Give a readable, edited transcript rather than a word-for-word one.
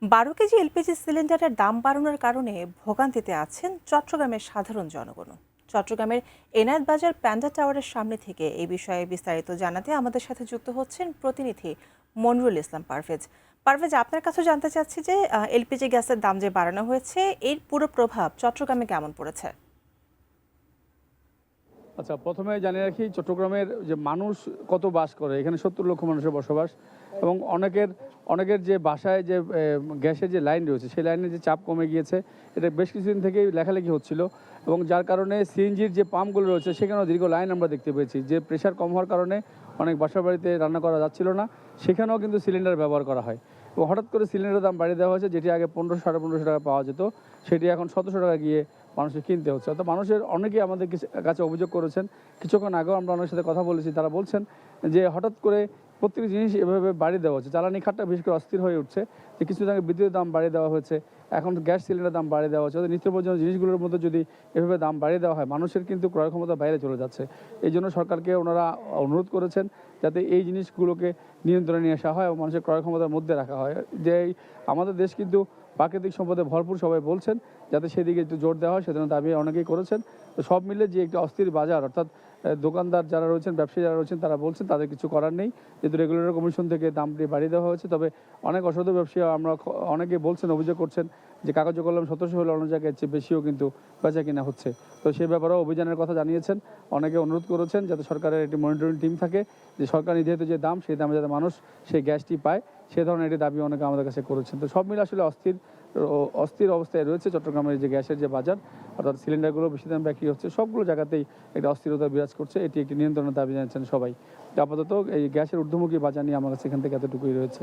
12 KG LPG সিলিন্ডারের দাম বাড়ানোর কারণে ভোগান্তিতে আছেন চট্টগ্রামের সাধারণ জনগণ। চট্টগ্রামের এনায়েত বাজার প্যান্ডা টাওয়ারের সামনে থেকে এই বিষয়ে বিস্তারিত জানাতে আমাদের সাথে যুক্ত হচ্ছেন প্রতিনিধি মনরুল ইসলাম পারভেজ। পারভেজ, আপনার কাছে জানতে চাচ্ছি যে এলপিজি গ্যাসের দাম যে বাড়ানো হয়েছে এর পুরো প্রভাব চট্টগ্রামে কেমন পড়েছে? আচ্ছা, প্রথমে জানিয়ে রাখি চট্টগ্রামের যে মানুষ কত বাস করে। এখানে ৭০ লক্ষ মানুষের বসবাস এবং অনেকের যে বাসায় যে গ্যাসের যে লাইন রয়েছে সেই লাইনের যে চাপ কমে গিয়েছে। এটা বেশ কিছুদিন থেকেই লেখালেখি হচ্ছিল এবং যার কারণে সিএনজির যে পাম্পগুলো রয়েছে সেখানেও দীর্ঘ লাইন আমরা দেখতে পেয়েছি। যে প্রেশার কম হওয়ার কারণে অনেক বাসা বাড়িতে রান্না করা যাচ্ছিল না, সেখানেও কিন্তু সিলিন্ডার ব্যবহার করা হয় এবং হঠাৎ করে সিলিন্ডারের দাম বাড়িয়ে দেওয়া হয়েছে। যেটি আগে ১৫০০ ১৫০০ টাকা পাওয়া যেত সেটি এখন ১৭০০ টাকা গিয়ে মানুষের কিনতে হচ্ছে। অর্থাৎ মানুষের অনেকেই আমাদের কাছে অভিযোগ করেছেন। কিছুক্ষণ আগেও আমরা অনেকের সাথে কথা বলেছি, তারা বলছেন যে হঠাৎ করে প্রত্যেকটি জিনিস এভাবে বাড়িয়ে দেওয়া হচ্ছে। জ্বালানি খাতটা বিশেষ করে অস্থির হয়ে উঠছে যে কিছুদিন আগে বিদ্যুতের দাম বাড়িয়ে দেওয়া হয়েছে, এখন গ্যাস সিলিন্ডারের দাম বাড়িয়ে দেওয়া হচ্ছে। নিত্য প্রয়োজনীয় জিনিসগুলোর মধ্যে যদি এভাবে দাম বাড়িয়ে দেওয়া হয়, মানুষের কিন্তু ক্রয় ক্ষমতা বাইরে চলে যাচ্ছে। এই জন্য সরকারকে ওনারা অনুরোধ করেছেন যাতে এই জিনিসগুলোকে নিয়ন্ত্রণে নিয়ে আসা হয় এবং মানুষের ক্রয় ক্ষমতার মধ্যে রাখা হয়। যে আমাদের দেশ কিন্তু প্রাকৃতিক সম্পদে ভরপুর, সবাই বলছেন যাতে সেদিকে একটু জোর দেওয়া হয়, সেজন্য দাবি অনেকেই করেছেন। তো সব মিলে যে একটি অস্থির বাজার, অর্থাৎ দোকানদার যারা রয়েছেন, ব্যবসায়ী যারা রয়েছেন, তারা বলছেন তাদের কিছু করার নেই, যেহেতু রেগুলেটর কমিশন থেকে দামটি বাড়িয়ে দেওয়া হয়েছে। তবে অনেক অসাধু ব্যবসায়ী আমরা অনেকে বলছেন, অভিযোগ করছেন যে কাগজ কলম ১৭০০ হলে অন্য জায়গায় চেয়ে বেশিও কিন্তু বেচা কিনা হচ্ছে। তো সে ব্যাপারেও অভিযানের কথা জানিয়েছেন। অনেকে অনুরোধ করেছেন যাতে সরকারের একটি মনিটরিং টিম থাকে, যে সরকার নির্ধারিত যে দাম সেই দামে যাতে মানুষ সেই গ্যাসটি পায়, সে ধরনের একটি দাবি অনেকে আমাদের কাছে করেছেন। তো সব মিলে আসলে অস্থির অবস্থায় রয়েছে চট্টগ্রামের যে গ্যাসের যে বাজার, অর্থাৎ সিলিন্ডারগুলো বেশি দাম বিক্রি হচ্ছে। সবগুলো জায়গাতেই একটা অস্থিরতা বিরাজ করছে। এটি একটি নিয়ন্ত্রণের দাবি জানিয়েছেন সবাই। আপাতত এই গ্যাসের ঊর্ধ্বমুখী বাজার নিয়ে আমার কাছে এখান থেকে এতটুকুই রয়েছে।